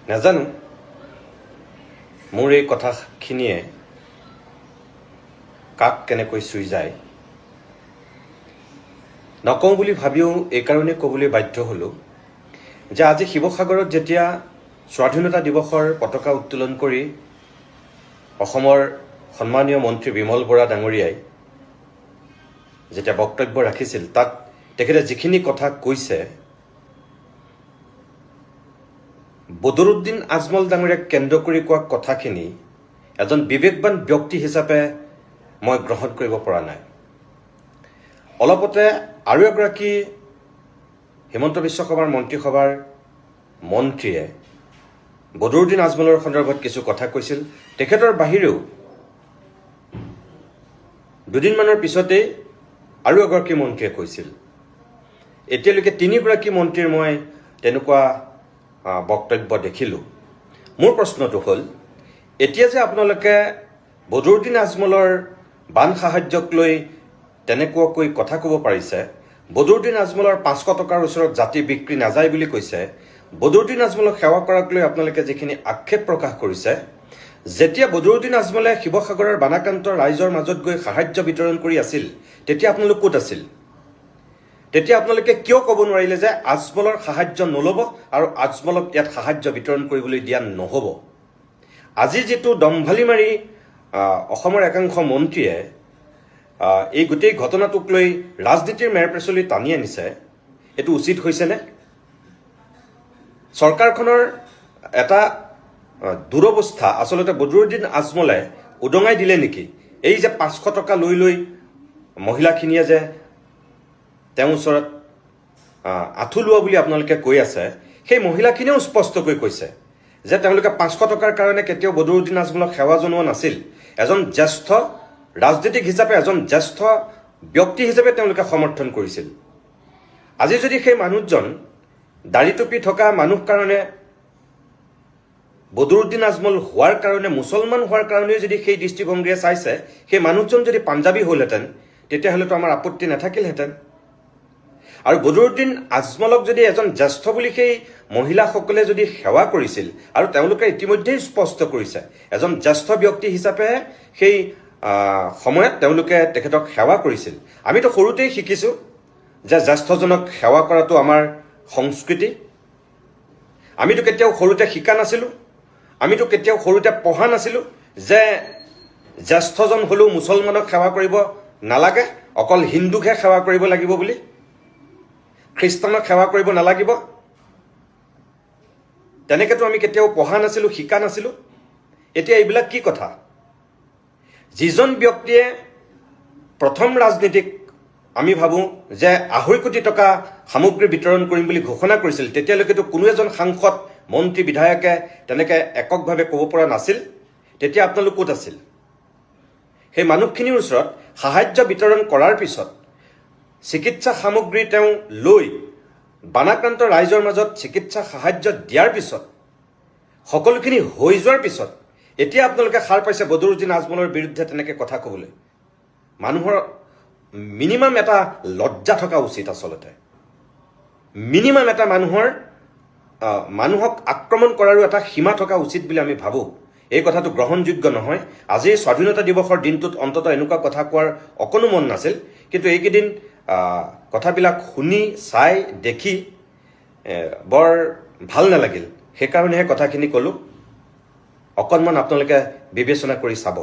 নাজানো মোৰ এই কথাখিনিয়ে কাক কেনেকৈ চুই যায়। নকওঁ বুলি ভাবিও এইকাৰণে ক'বলৈ বাধ্য হ'লোঁ যে আজি শিৱসাগৰত যেতিয়া স্বাধীনতা দিৱসৰ পতাকা উত্তোলন কৰি অসমৰ সন্মানীয় মন্ত্ৰী বিমল বৰা ডাঙৰীয়াই যেতিয়া বক্তব্য ৰাখিছিল, তাত তেখেতে যিখিনি কথা কৈছে, বদৰুদ্দিন আজমল ডাঙৰীয়াক কেন্দ্ৰ কৰি কোৱা কথাখিনি এজন বিবেকবান ব্যক্তি হিচাপে মই গ্ৰহণ কৰিব পৰা নাই। অলপতে আৰু এগৰাকী হিমন্ত বিশ্ব শৰ্মাৰ মন্ত্ৰীসভাৰ মন্ত্ৰীয়ে বদৰুদ্দিন আজমলৰ সন্দৰ্ভত কিছু কথা কৈছিল। তেখেতৰ বাহিৰেও দুদিনমানৰ পিছতেই আৰু এগৰাকী মন্ত্ৰীয়ে কৈছিল। এতিয়ালৈকে তিনিগৰাকী মন্ত্ৰীৰ মই তেনেকুৱা বক্তব্য দেখিলোঁ। মোৰ প্ৰশ্নটো হ'ল, এতিয়া যে আপোনালোকে বদৰুদ্দিন আজমলৰ বান সাহায্যক লৈ তেনেকুৱাকৈ কথা ক'ব পাৰিছে, বদৰুদ্দিন আজমলৰ 500 টকাৰ ওচৰত জাতি বিক্ৰী নাযায় বুলি কৈছে, বদৰুদ্দিন আজমলক সেৱা কৰাক লৈ আপোনালোকে যিখিনি আক্ষেপ প্ৰকাশ কৰিছে, যেতিয়া বদৰুদ্দিন আজমলে শিৱসাগৰৰ বানাক্ৰান্ত ৰাইজৰ মাজত গৈ সাহায্য বিতৰণ কৰি আছিল, তেতিয়া আপোনালোক ক'ত আছিল? তেতিয়া আপোনালোকে কিয় ক'ব নোৱাৰিলে যে আজমলৰ সাহায্য নল'ব আৰু আজমলক ইয়াত সাহায্য বিতৰণ কৰিবলৈ দিয়া নহ'ব? আজি যিটো দম্ভালি মাৰি অসমৰ একাংশ মন্ত্ৰীয়ে এই গোটেই ঘটনাটোক লৈ ৰাজনীতিৰ মেৰপেচলি টানি আনিছে, এইটো উচিত হৈছেনে? চৰকাৰখনৰ এটা দুৰৱস্থা আচলতে বদৰুদ্দিন আজমলে উদঙাই দিলে নেকি? এই যে 500 টকা লৈ মহিলাখিনিয়ে যে তেওঁৰ ওচৰত আঁঠু লোৱা বুলি আপোনালোকে কৈ আছে, সেই মহিলাখিনিয়েও স্পষ্টকৈ কৈছে যে তেওঁলোকে 500 টকাৰ কাৰণে কেতিয়াও বদৰুদ্দিন আজমলক সেৱা জনোৱা নাছিল। এজন জ্যেষ্ঠ ৰাজনীতিক হিচাপে, এজন জ্যেষ্ঠ ব্যক্তি হিচাপে তেওঁলোকে সমৰ্থন কৰিছিল। আজি যদি সেই মানুহজন দাড়ি টুপি থকা মানুহ কাৰণে, বদৰুদ্দিন আজমল হোৱাৰ কাৰণে, মুছলমান হোৱাৰ কাৰণেও যদি সেই দৃষ্টিভংগীৰে চাইছে, সেই মানুহজন যদি পাঞ্জাবী হ'লহেঁতেন তেতিয়াহ'লেতো আমাৰ আপত্তি নাথাকিলহেঁতেন। আৰু বদৰুদ্দিন আজমলক যদি এজন জ্যেষ্ঠ বুলি সেই মহিলাসকলে যদি সেৱা কৰিছিল, আৰু তেওঁলোকে ইতিমধ্যেই স্পষ্ট কৰিছে এজন জ্যেষ্ঠ ব্যক্তি হিচাপে সেই সময়ত তেওঁলোকে তেখেতক সেৱা কৰিছিল। আমিতো সৰুতেই শিকিছোঁ যে জ্যেষ্ঠজনক সেৱা কৰাটো আমাৰ সংস্কৃতি। আমিতো কেতিয়াও সৰুতে শিকা নাছিলোঁ, আমিতো কেতিয়াও সৰুতে পঢ়া নাছিলোঁ যে জ্যেষ্ঠজন হ'লেও মুছলমানক সেৱা কৰিব নালাগে, অকল হিন্দুকহে সেৱা কৰিব লাগিব বুলি, খ্ৰীষ্টানক সেৱা কৰিব নালাগিব। তেনেকেতো আমি কেতিয়াও পঢ়া নাছিলোঁ, শিকা নাছিলোঁ। এতিয়া এইবিলাক কি কথা? যিজন ব্যক্তিয়ে প্ৰথম ৰাজনীতিক আমি ভাবোঁ যে 2.5 কোটি টকা সামগ্ৰী বিতৰণ কৰিম বুলি ঘোষণা কৰিছিল, তেতিয়ালৈকেতো কোনো এজন সাংসদ, মন্ত্ৰী, বিধায়কে তেনেকৈ এককভাৱে ক'ব পৰা নাছিল। তেতিয়া আপোনালোক ক'ত আছিল? সেই মানুহখিনিৰ ওচৰত সাহায্য বিতৰণ কৰাৰ পিছত, চিকিৎসা সামগ্ৰী তেওঁ লৈ বানাক্ৰান্ত ৰাইজৰ মাজত চিকিৎসা সাহায্য দিয়াৰ পিছত, সকলোখিনি হৈ যোৱাৰ পিছত এতিয়া আপোনালোকে সাৰ পাইছে বদৰুদ্দিন আজমলৰ বিৰুদ্ধে তেনেকৈ কথা ক'বলৈ। মানুহৰ মিনিমাম এটা লজ্জা থকা উচিত। আচলতে মিনিমাম এটা মানুহক আক্ৰমণ কৰাৰো এটা সীমা থকা উচিত বুলি আমি ভাবোঁ। এই কথাটো গ্ৰহণযোগ্য নহয়। আজি স্বাধীনতা দিৱসৰ দিনটোত অন্ততঃ এনেকুৱা কথা কোৱাৰ অকণো মন নাছিল, কিন্তু এইকেইদিন কথাবিলাক শুনি, চাই, দেখি বৰ ভাল নালাগিল। সেইকাৰণেহে কথাখিনি ক'লোঁ। অকণমান আপোনালোকে বিবেচনা কৰি চাব।